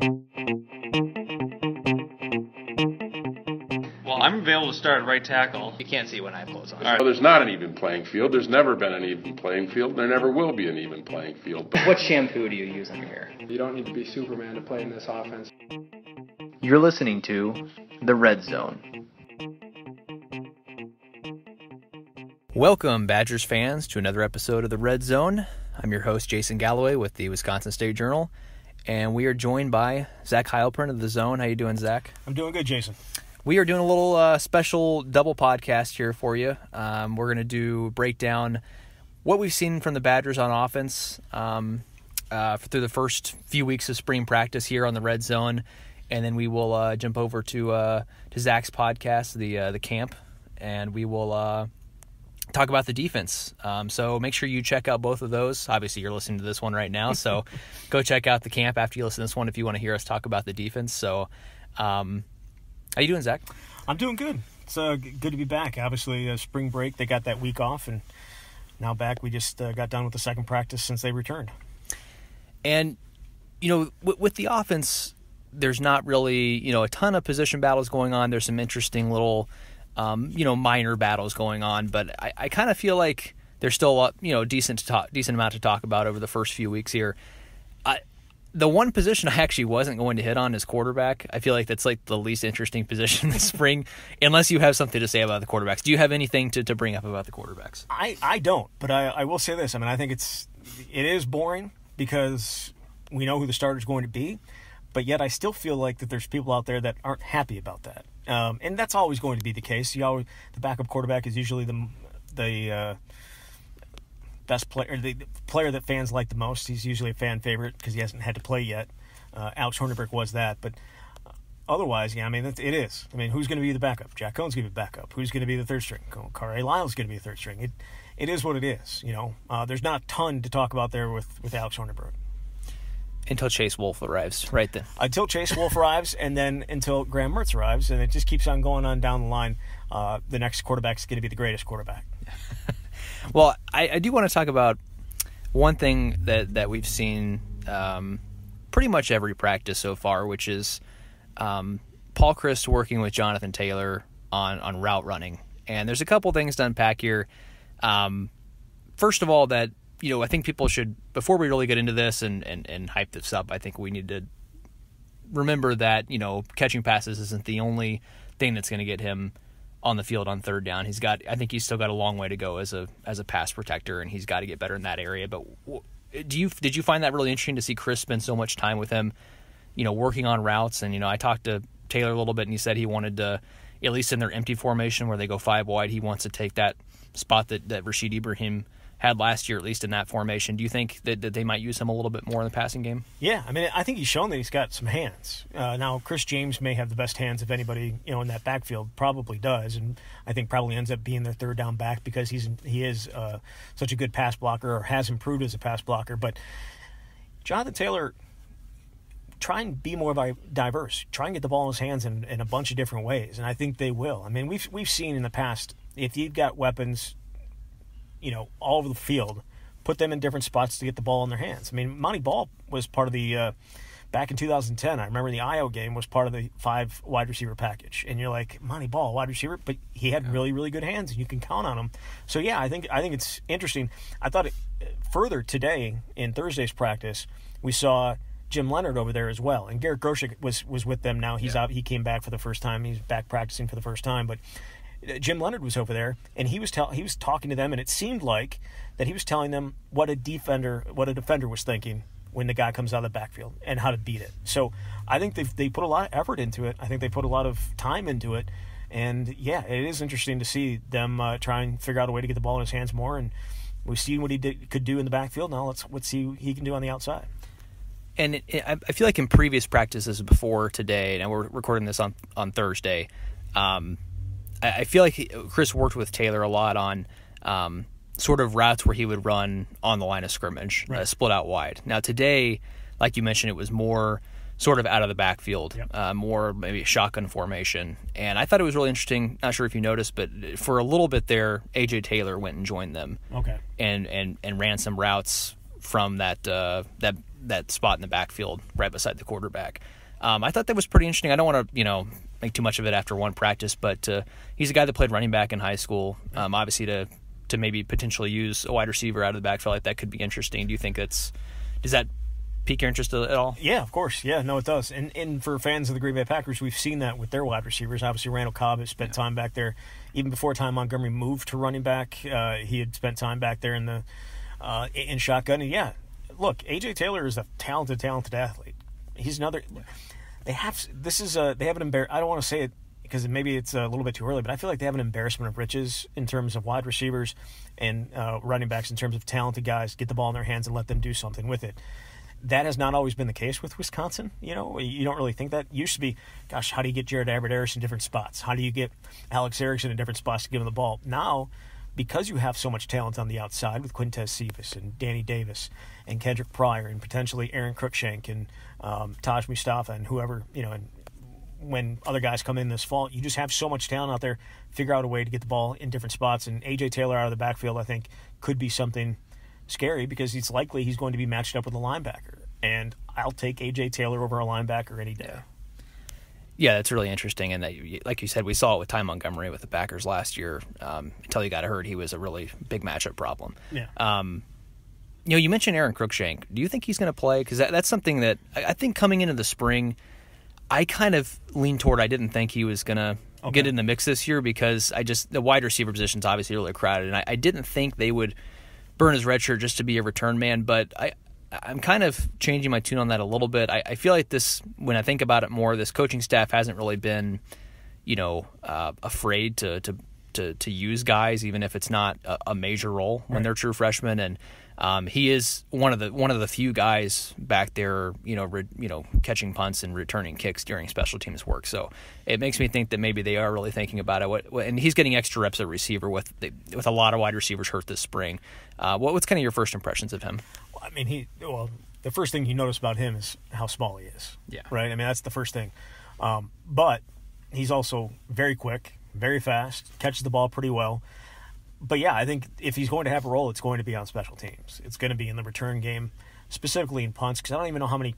Well, I'm available to start at right tackle. You can't see when I close on. All right. Well, there's not an even playing field. There's never been an even playing field. There never will be an even playing field. What shampoo do you use on your hair? You don't need to be Superman to play in this offense. You're listening to The Red Zone. Welcome, Badgers fans, to another episode of The Red Zone. I'm your host, Jason Galloway with the Wisconsin State Journal, and we are joined by Zach Heilprin of The Zone. How you doing, Zach? I'm doing good, Jason. We are doing a little special double podcast here for you. We're going to break down what we've seen from the Badgers on offense through the first few weeks of spring practice here on the Red Zone, and then we will jump over to Zach's podcast, the Camp, and we will talk about the defense. So make sure you check out both of those. Obviously, you're listening to this one right now, so go check out the Camp after you listen to this one if you want to hear us talk about the defense. So, how you doing, Zach? I'm doing good. It's good to be back. Obviously, spring break, they got that week off, and now back. We just got done with the second practice since they returned. And, you know, with the offense, there's not really, a ton of position battles going on. There's some interesting little minor battles going on, but I kind of feel like there's still a decent amount to talk about over the first few weeks here. The one position I actually wasn't going to hit on is quarterback. I feel like that's like the least interesting position this spring, unless you have something to say about the quarterbacks. Do you have anything to bring up about the quarterbacks? I don't, but I will say this. I mean, I think it is boring because we know who the starter's going to be, but yet I still feel like that there's people out there that aren't happy about that. And that's always going to be the case. The backup quarterback is usually the best player, the player that fans like the most. He's usually a fan favorite because he hasn't had to play yet. Alex Hornibrook was that, but otherwise, yeah, I mean, it is. I mean, who's going to be the backup? Jack Cohn's going to be the backup. Who's going to be the third string? Kari Lyle's going to be the third string. It is what it is. There's not a ton to talk about there with Alex Hornibrook. Until Chase Wolf arrives, right then. Until Chase Wolf arrives, and then until Graham Mertz arrives, and it just keeps on going on down the line. The next quarterback is going to be the greatest quarterback. Well, I do want to talk about one thing that we've seen pretty much every practice so far, which is Paul Chryst working with Jonathan Taylor on route running. And there's a couple things to unpack here. First of all, that I think people should, before we really get into this and hype this up, I think we need to remember that, catching passes isn't the only thing that's going to get him on the field on third down. I think he's still got a long way to go as a pass protector, and he's got to get better in that area. But did you find that really interesting to see Chris spend so much time with him, working on routes? And, I talked to Taylor a little bit, and he said he wanted to, at least in their empty formation where they go 5 wide, he wants to take that spot that Rashid Ibrahim had last year, at least in that formation. Do you think that they might use him a little bit more in the passing game? Yeah, I mean, I think he's shown that he's got some hands. Now, Chris James may have the best hands of anybody, in that backfield, probably does, and I think probably ends up being their third down back because he is such a good pass blocker, or has improved as a pass blocker. But Jonathan Taylor, try and be more diverse. Try and get the ball in his hands in a bunch of different ways, and I think they will. I mean, we've seen in the past, if you've got weapons all over the field, put them in different spots to get the ball in their hands. I mean, Monty Ball was part of the, back in 2010, I remember the Iowa game was part of the 5 wide receiver package. And you're like, Monty Ball, wide receiver? But he had really, really good hands, and you can count on him. So, yeah, I think it's interesting. I thought further today in Thursday's practice, we saw Jim Leonard over there as well. And Garrett Groshek was with them now. He's out. He came back for the first time. He's back practicing for the first time. But Jim Leonard was over there, and he was talking to them, and it seemed like that he was telling them what a defender was thinking when the guy comes out of the backfield and how to beat it. So I think they put a lot of effort into it. I think they put a lot of time into it, and yeah, it is interesting to see them try and figure out a way to get the ball in his hands more. And we've seen what he could do in the backfield. Now let's see what he can do on the outside. And I feel like in previous practices before today, and we're recording this on Thursday. I feel like Chris worked with Taylor a lot on sort of routes where he would run on the line of scrimmage, right. Split out wide. Now today, like you mentioned, it was more sort of out of the backfield, more maybe shotgun formation. And I thought it was really interesting. Not sure if you noticed, but for a little bit there, A.J. Taylor went and joined them. Okay. And ran some routes from that that spot in the backfield right beside the quarterback. I thought that was pretty interesting. I don't want to, make too much of it after one practice, but he's a guy that played running back in high school. Obviously, to maybe potentially use a wide receiver out of the backfield like that could be interesting. Do you think does that pique your interest at all? Yeah, of course. Yeah, no, it does. And for fans of the Green Bay Packers, we've seen that with their wide receivers. Obviously, Randall Cobb has spent time back there. Even before Ty Montgomery moved to running back, he had spent time back there in shotgun. And yeah, look, A.J. Taylor is a talented athlete. He's another. They have an I don't want to say it because maybe it's a little bit too early, but I feel like they have an embarrassment of riches in terms of wide receivers and running backs in terms of talented guys. Get the ball in their hands and let them do something with it. That has not always been the case with Wisconsin. You don't really think that. It used to be, gosh, how do you get Jared Aberdarius in different spots? How do you get Alex Erickson in different spots to give him the ball? Now, because you have so much talent on the outside with Quintez Cephas and Danny Davis and Kendrick Pryor and potentially Aaron Cruikshank and Taj Mustafa and whoever, and when other guys come in this fall, you just have so much talent out there. Figure out a way to get the ball in different spots. And A.J. Taylor out of the backfield, I think, could be something scary because it's likely he's going to be matched up with a linebacker. And I'll take A.J. Taylor over a linebacker any day. Yeah, that's really interesting. And like you said, we saw it with Ty Montgomery with the Packers last year. Until he got hurt, he was a really big matchup problem. Yeah. You mentioned Aaron Cruikshank. Do you think he's going to play? Because that's something that I think coming into the spring, I kind of leaned toward I didn't think he was going to get in the mix this year because the wide receiver position is obviously really crowded. And I didn't think they would burn his red shirt just to be a return man. But I'm kind of changing my tune on that a little bit. I feel like when I think about it more, this coaching staff hasn't really been, afraid to use guys, even if it's not a major role when they're true freshmen. And he is one of the few guys back there, catching punts and returning kicks during special teams work. So it makes me think that maybe they are really thinking about it. And he's getting extra reps at receiver with a lot of wide receivers hurt this spring. What's kind of your first impressions of him? I mean, the first thing you notice about him is how small he is. Yeah. Right? I mean, that's the first thing. But he's also very quick, very fast, catches the ball pretty well. But yeah, I think if he's going to have a role, it's going to be on special teams. It's going to be in the return game, specifically in punts, because I don't even know how many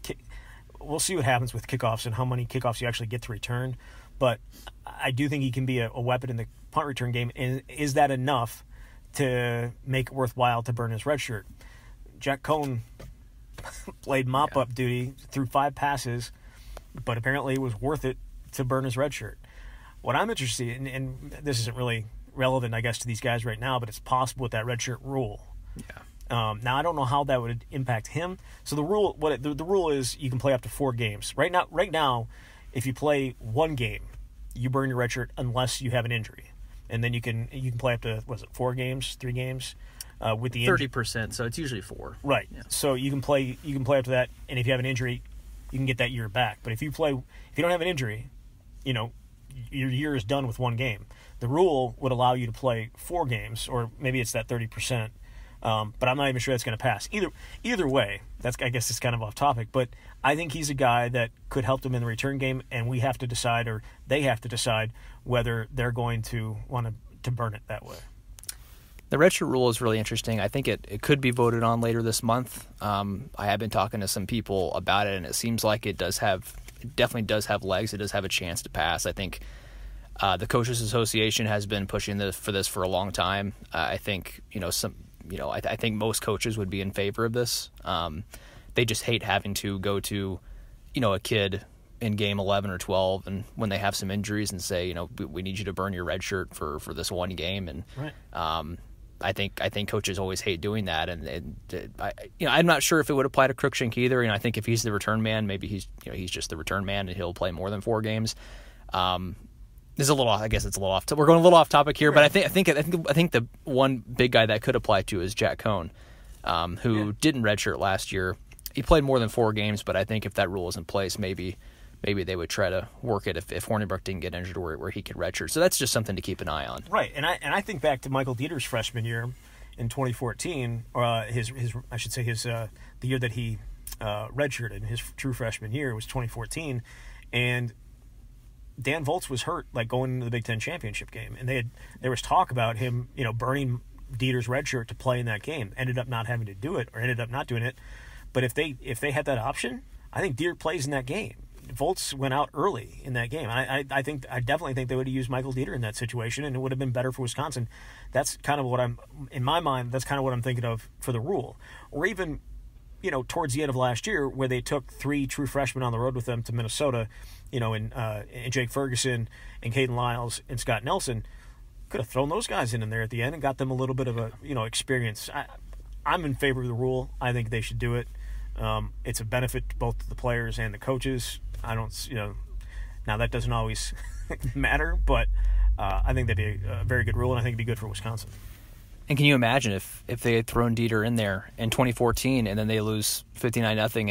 we'll see what happens with kickoffs and how many kickoffs you actually get to return. But I do think he can be a weapon in the punt return game. And is that enough to make it worthwhile to burn his red shirt? Jack Cohn played mop-up duty through 5 passes, but apparently it was worth it to burn his red shirt. What I'm interested in, and this isn't really relevant, I guess, to these guys right now, but it's possible with that red shirt rule. Yeah. Now, I don't know how that would impact him. So the rule is you can play up to 4 games. Right now, if you play 1 game, you burn your red shirt unless you have an injury. And then you can play up to, 4 games, 3 games? With the 30%, so it's usually 4. Right. Yeah. So you can play up to that, and if you have an injury, you can get that year back. But if you don't have an injury, your year is done with 1 game. The rule would allow you to play 4 games, or maybe it's that 30%. But I'm not even sure that's going to pass. Either way, I guess it's kind of off topic. But I think he's a guy that could help them in the return game, and we have to decide, or they have to decide, whether they're going to want to burn it that way. The redshirt rule is really interesting. I think it could be voted on later this month. I have been talking to some people about it, and it seems like it definitely does have legs. It does have a chance to pass. I think the Coaches Association has been pushing for this for a long time. I think I think most coaches would be in favor of this. They just hate having to go to a kid in game 11 or 12, and when they have some injuries, and say we need you to burn your red shirt for this 1 game, and right. I think coaches always hate doing that, and I'm not sure if it would apply to Cruikshank either. I think if he's the return man, maybe he's just the return man and he'll play more than 4 games. This is a little, I guess it's a little off. We're going a little off topic here, but I think the one big guy that could apply to is Jack Cohn, who didn't redshirt last year. He played more than 4 games, but I think if that rule is in place, maybe they would try to work it if Hornibrook didn't get injured where he could redshirt. So that's just something to keep an eye on. Right, and I think back to Michael Dieter's freshman year in 2014, the year that he redshirted, his true freshman year was 2014, and Dan Volz was hurt going into the Big Ten championship game, and there was talk about him burning Dieter's red shirt to play in that game. Ended up not having to do it, or ended up not doing it. But if they had that option, I think Dieter plays in that game. Volz went out early in that game. I definitely think they would have used Michael Dieter in that situation, and it would have been better for Wisconsin. That's kind of what in my mind, that's kind of what I'm thinking of for the rule. Or even, towards the end of last year, where they took 3 true freshmen on the road with them to Minnesota, in Jake Ferguson and Caden Lyles and Scott Nelson, could have thrown those guys in there at the end and got them a little bit of a, experience. I'm in favor of the rule. I think they should do it. It's a benefit to both the players and the coaches. I don't, now that doesn't always matter, but I think that'd be a very good rule, and I think it'd be good for Wisconsin. And can you imagine if they had thrown Dieter in there in 2014 and then they lose 59-0 and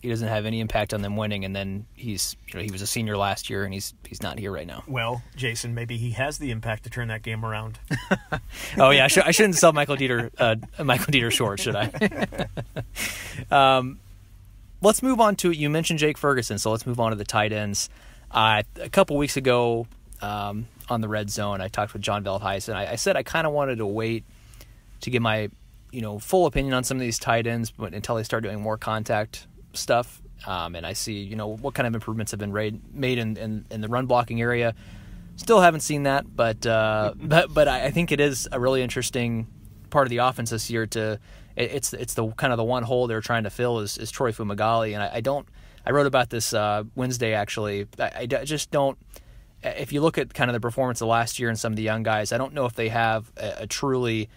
he doesn't have any impact on them winning, and then he was a senior last year and he's not here right now. Well, Jason, maybe he has the impact to turn that game around. Oh yeah, I shouldn't sell Michael Dieter short, should I? Let's move on to, you mentioned Jake Ferguson, so let's move on to the tight ends. A couple weeks ago on the Red Zone, I talked with John Veldhuis, and I said I kind of wanted to wait to get my full opinion on some of these tight ends, but until they start doing more contact stuff, and I see what kind of improvements have been made in the run blocking area. Still haven't seen that, but I think it is a really interesting part of the offense this year. It's the kind of the one hole they're trying to fill is Troy Fumagalli, and I wrote about this Wednesday actually. I just don't. If you look at kind of the performance of last year and some of the young guys, I don't know if they have a truly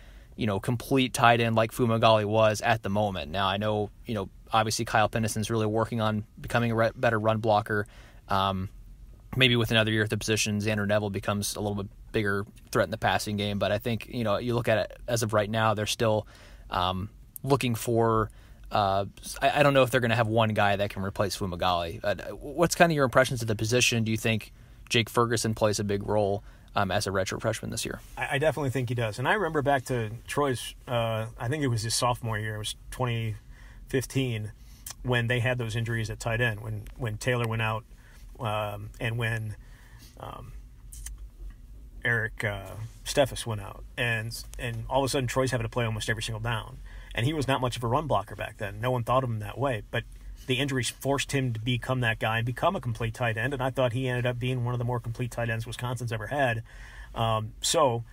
complete tight end like Fumagalli was at the moment. Now I know obviously Kyle Pennison's really working on becoming a better run blocker. Maybe with another year at the position, Xander Neville becomes a little bit bigger threat in the passing game. But I think you look at it as of right now, they're still looking for. I don't know if they're going to have one guy that can replace Fumagalli. What's kind of your impressions of the position? Do you think Jake Ferguson plays a big role as a redshirt freshman this year? I definitely think he does. And I remember back to Troy's, I think it was his sophomore year, it was 2015, when they had those injuries at tight end, when Taylor went out and when Eric Steffes went out. And all of a sudden Troy's having to play almost every single down. And he was not much of a run blocker back then. No one thought of him that way. But the injuries forced him to become that guy and become a complete tight end, and I thought he ended up being one of the more complete tight ends Wisconsin's ever had. So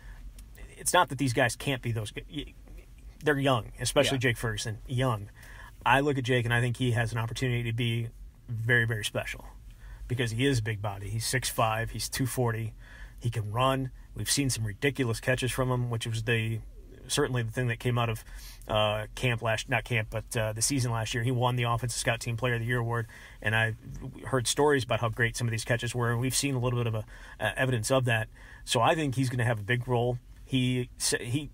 it's not that these guys can't be those. They're young, especially Jake Ferguson, young. I look at Jake, and I think he has an opportunity to be very, very special because he is a big body. He's 6'5", he's 240, he can run. We've seen some ridiculous catches from him, which was certainly the thing that came out of the season last year. He won the Offensive Scout Team Player of the Year award, and I heard stories about how great some of these catches were, and we've seen a little bit of evidence of that. So I think he's going to have a big role. He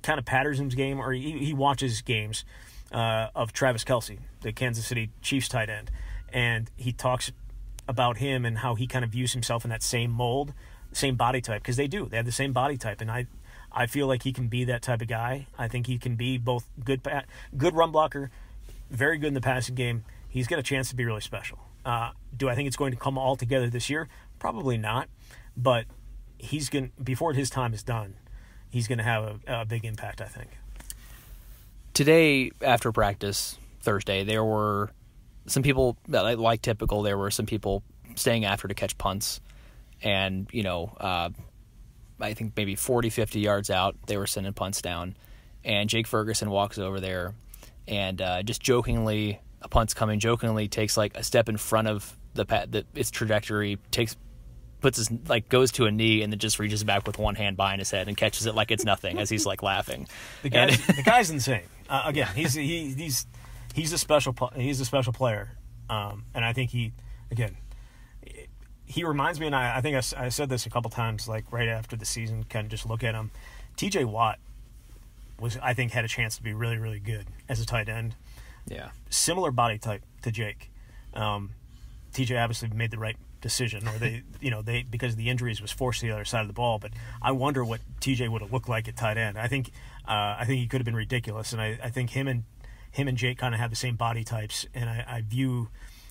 kind of patterns his game, or he watches games of Travis Kelce, the Kansas City Chiefs tight end, and he talks about him and how he kind of views himself in that same mold, same body type, because they have the same body type, and I feel like he can be that type of guy. I think he can be both good run blocker, very good in the passing game. He's got a chance to be really special. Do I think it's going to come all together this year? Probably not. But before his time is done, he's going to have a big impact, I think. Today, after practice, Thursday, there were some people, like typical, there were some people staying after to catch punts. And, I think maybe 40, 50 yards out, they were sending punts down. And Jake Ferguson walks over there and just jokingly, a punt's coming, jokingly takes like a step in front of its trajectory, goes to a knee and then just reaches back with one hand behind his head and catches it like it's nothing as he's like laughing. The guy's insane. Again, he's a special player. And I think he reminds me, and I think I said this a couple times, like right after the season, kind of just look at him. TJ Watt I think had a chance to be really, really good as a tight end. Yeah. Similar body type to Jake. TJ obviously made the right decision, or they because the injuries was forced to the other side of the ball. But I wonder what TJ would have looked like at tight end. I think he could have been ridiculous, and I think him and Jake kind of have the same body types, and I view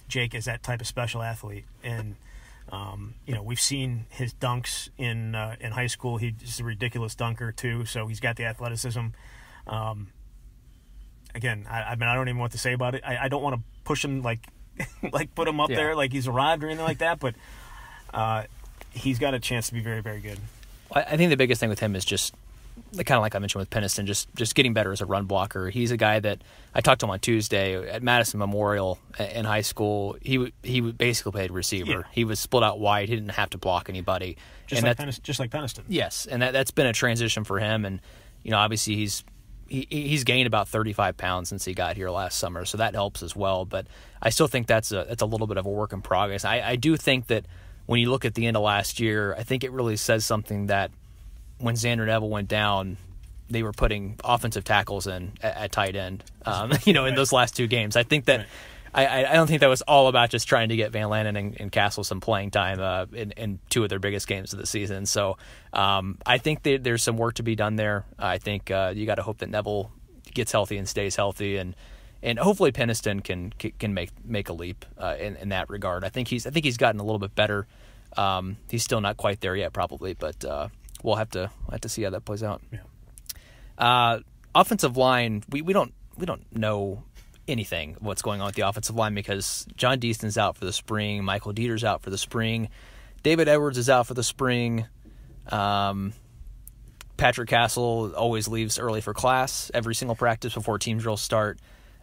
Jake as that type of special athlete. And we've seen his dunks in high school. He's a ridiculous dunker too, so he's got the athleticism. again, I mean, I don't even know what to say about it. I don't want to push him like put him up there like he's arrived or anything like that, but he's got a chance to be very, very good. I think the biggest thing with him is just kind of like I mentioned with Peniston, just getting better as a run blocker. He's a guy that I talked to him on Tuesday at Madison Memorial in high school. He basically played receiver. Yeah. He was split out wide. He didn't have to block anybody. Just like Peniston. Yes, and that's been a transition for him. And obviously he's gained about 35 pounds since he got here last summer, so that helps as well. But I still think that's a little bit of a work in progress. I do think that when you look at the end of last year, I think it really says something that when Xander Neville went down, they were putting offensive tackles in at tight end, in those last two games. I think that I don't think that was all about just trying to get Van Lanen and Castle some playing time in two of their biggest games of the season. So I think there's some work to be done there. I think you got to hope that Neville gets healthy and stays healthy, and hopefully Peniston can make a leap in that regard. I think he's gotten a little bit better. He's still not quite there yet, probably, but we'll have to see how that plays out. Yeah. Offensive line, we don't know anything what's going on with the offensive line because John Deaston's out for the spring, Michael Dieter's out for the spring, David Edwards is out for the spring. Patrick Castle always leaves early for class every single practice before team drills start.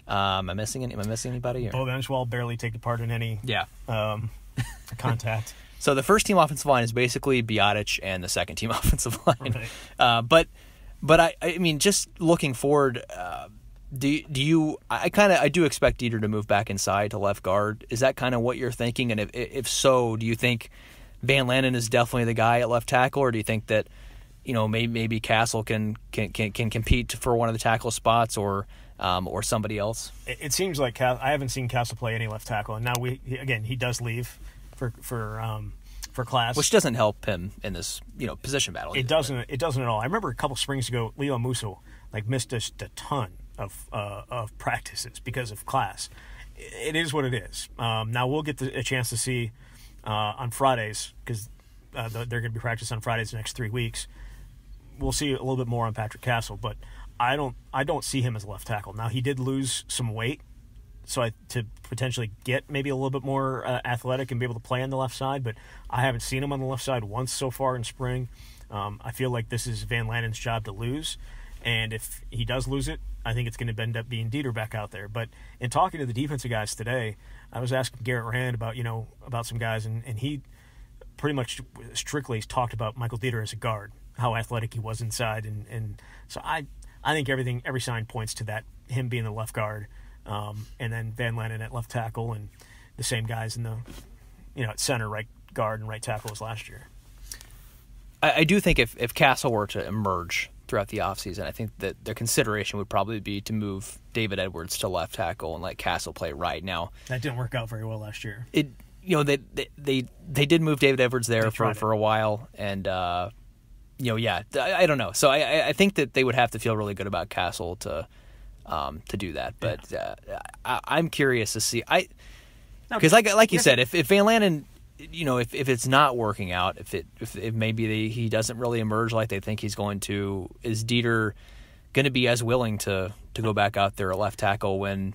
Am I missing anybody? Bo Benchwall barely taking part in any contact. So the first team offensive line is basically Biotic and the second team offensive line. Right. But I mean, just looking forward, do you? I do expect Dieter to move back inside to left guard. Is that kind of what you're thinking? And if so, do you think Van Lanen is definitely the guy at left tackle, or do you think that maybe Castle can compete for one of the tackle spots, or somebody else? It seems like I haven't seen Castle play any left tackle, and now he does leave for class, which doesn't help him in this position battle. It doesn't at all. I remember a couple springs ago, Leo Musso missed just a ton of practices because of class. It is what it is. Now we'll get a chance to see on Fridays because they're going to be practiced on Fridays the next 3 weeks. We'll see a little bit more on Patrick Castle, but I don't see him as a left tackle. Now he did lose some weight, so to potentially get maybe a little bit more athletic and be able to play on the left side, but I haven't seen him on the left side once so far in spring. I feel like this is Van Lanen's job to lose, and if he does lose it, I think it's going to end up being Dieter back out there. But in talking to the defensive guys today, I was asking Garrett Rand about some guys, and he pretty much strictly talked about Michael Dieter as a guard, how athletic he was inside, and so I think every sign points to that, him being the left guard. And then Van Lanen at left tackle, and the same guys in the, at center, right guard, and right tackle as last year. I do think if Castle were to emerge throughout the offseason, I think that their consideration would probably be to move David Edwards to left tackle and let Castle play right. Now that didn't work out very well last year. They did move David Edwards there for a while, and I don't know. So I think that they would have to feel really good about Castle to do that, but I'm curious to see. Because like you said, if Van Lanen, if it's not working out, if maybe he doesn't really emerge like they think he's going to, is Dieter going to be as willing to go back out there at left tackle when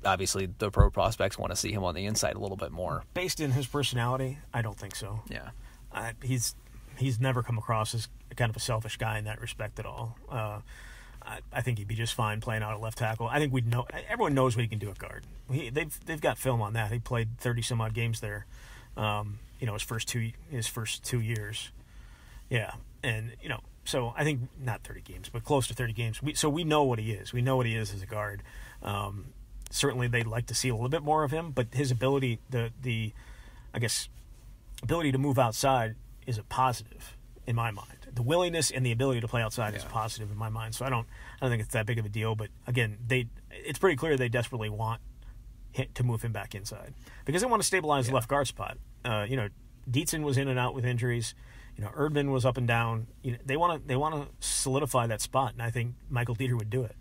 obviously the pro prospects want to see him on the inside a little bit more? Based in his personality, I don't think so. Yeah, he's never come across as kind of a selfish guy in that respect at all. I think he'd be just fine playing out at left tackle. I think everyone knows what he can do at guard. They've got film on that. He played 30 some odd games there. His first 2 years. Yeah, and so I think not 30 games, but close to 30 games. So we know what he is. We know what he is as a guard. Certainly, they'd like to see a little bit more of him, but his ability, ability to move outside is a positive in my mind. The willingness and the ability to play outside is positive in my mind. So I don't think it's that big of a deal. But again, it's pretty clear they desperately want to move him back inside because they want to stabilize the left guard spot. Dietzen was in and out with injuries. Erdman was up and down. They want to solidify that spot, and I think Michael Dieter would do it.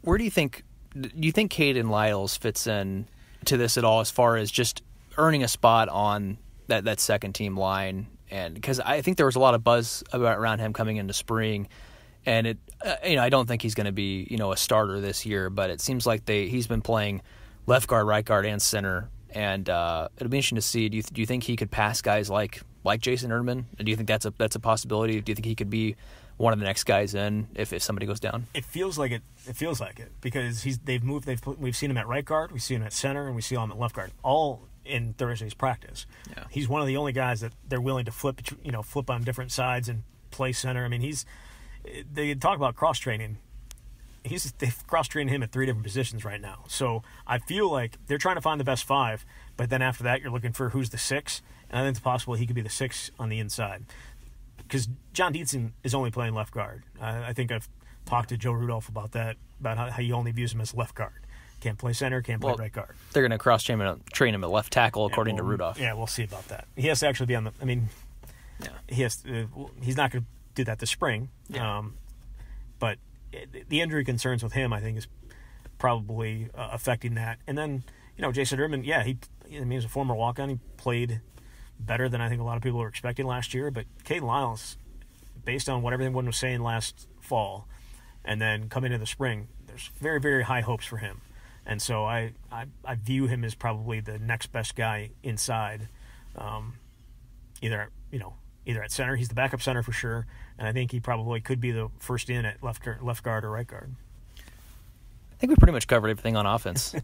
Where do you think Caden Lyles fits in to this at all, as far as just earning a spot on that second team line? And because I think there was a lot of buzz around him coming into spring, And I don't think he's going to be, a starter this year, but it seems like he's been playing left guard, right guard, and center. And it'll be interesting to see. Do you think he could pass guys like Jason Erdman? Do you think that's a possibility? Do you think he could be one of the next guys in if somebody goes down? It feels like it. It feels like it because we've seen him at right guard, we've seen him at center, and we see him at left guard, all in Thursday's practice. Yeah. He's one of the only guys that they're willing to flip on different sides and play center. I mean, they talk about cross training. They've cross trained him at 3 different positions right now. So I feel like they're trying to find the best 5, but then after that you're looking for who's the 6, and I think it's possible he could be the 6 on the inside. Because John Dietzen is only playing left guard. I think I've talked to Joe Rudolph about that, about how he only views him as left guard. Can't play center, can't play right guard. They're going to cross-train him at left tackle, according to Rudolph. Yeah, we'll see about that. He has to actually be on the – I mean, he's not going to do that this spring. Yeah. But the injury concerns with him, I think, is probably affecting that. And then, Jason Erdman, he was a former walk-on. He played – better than I think a lot of people were expecting last year, but Caden Lyles, based on what everyone was saying last fall, and then coming into the spring, there's very, very high hopes for him, and so I view him as probably the next best guy inside, either at center. He's the backup center for sure, and I think he probably could be the first in at left guard or right guard. I think we pretty much covered everything on offense.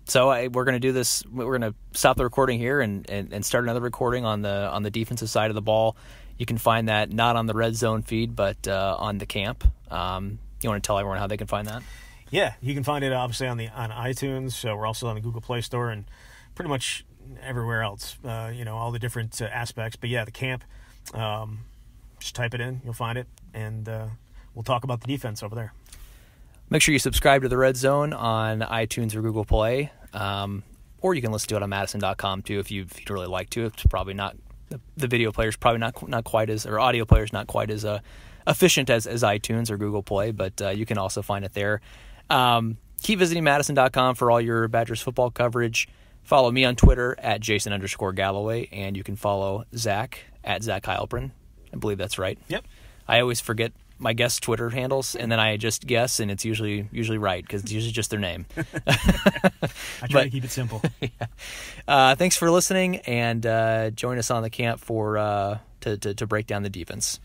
So we're going to do this. We're going to stop the recording here and start another recording on the defensive side of the ball. You can find that not on the Red Zone feed, but on the camp. You want to tell everyone how they can find that? Yeah, you can find it obviously on iTunes. So we're also on the Google Play Store and pretty much everywhere else. All the different aspects. But yeah, the camp. Just type it in, you'll find it, and we'll talk about the defense over there. Make sure you subscribe to the Red Zone on iTunes or Google Play, or you can listen to it on madison.com too if you'd really like to. It's probably not the video player's probably not quite as, or audio player's not quite as efficient as iTunes or Google Play, but you can also find it there. Keep visiting madison.com for all your Badgers football coverage. Follow me on Twitter at Jason_Galloway, and you can follow Zach at Zach Heilprin. I believe that's right. Yep. I always forget my guest Twitter handles, and then I just guess, and it's usually right because it's usually just their name. I try to keep it simple. Yeah. Thanks for listening, and join us on the camp for to break down the defense.